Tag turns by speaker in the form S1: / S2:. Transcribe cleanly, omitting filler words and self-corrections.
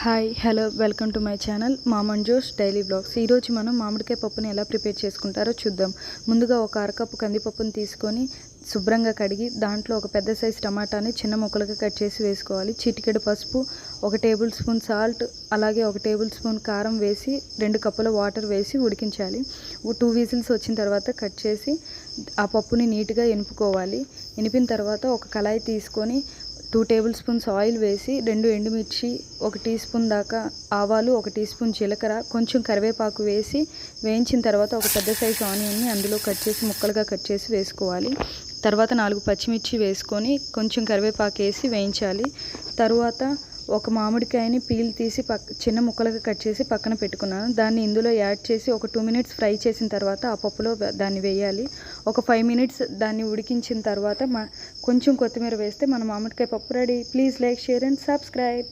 S1: Hi hello welcome to my channel మామన్ జోష్ daily blogs. ఈరోజు మనం మామిడికాయ పప్పుని ఎలా ప్రిపేర్ చేసుకుంటారో చూద్దాం. ముందుగా ఒక అరకప్పు కందిపప్పుని తీసుకొని శుభ్రంగా కడిగి దాంట్లో ఒక పెద్ద సైజు టమాటాని చిన్న ముక్కలుగా కట్ చేసి వేసుకోవాలి. చిటికెడు పసుపు, 1 టేబుల్ స్పూన్ సాల్ట్, అలాగే 1 టేబుల్ స్పూన్ కారం వేసి 2 కప్పుల వాటర్ వేసి ఉడికించాలి. 2 విజిల్స్ వచ్చిన తర్వాత కట్ చేసి ఆ పప్పుని నీట్గా ఎనుపుకోవాలి. ఎనిపిన తర్వాత ఒక కళాయి తీసుకొని 2 టేబుల్ స్పూన్స్ ఆయిల్ వేసి 2 ఎండుమిర్చి, 1 టీ స్పూన్ దాకా ఆవాలు, 1 టీ స్పూన్ జీలకర్ర, కొంచెం కరివేపాకు వేసి వేయించిన తర్వాత ఒక పెద్ద సైజు ఆనియన్ని అందులో ముక్కలుగా కట్ చేసి వేసుకోవాలి. తర్వాత 4 పచ్చిమిర్చి వేసుకొని కొంచెం కరివేపాకు వేసి వేయించాలి. తరువాత ఒక మామిడికాయని పీల్ తీసి చిన్న ముక్కలుగా కట్ చేసి పక్కన పెట్టుకున్నాను. దాన్ని ఇందులో యాడ్ చేసి ఒక 2 మినిట్స్ ఫ్రై చేసిన తర్వాత ఆ పప్పులో దాన్ని వేయాలి. ఒక 5 మినిట్స్ దాన్ని ఉడికించిన తర్వాత కొంచెం కొత్తిమీర వేస్తే మన మామిడికాయ పప్పు ready. Please like, share and subscribe.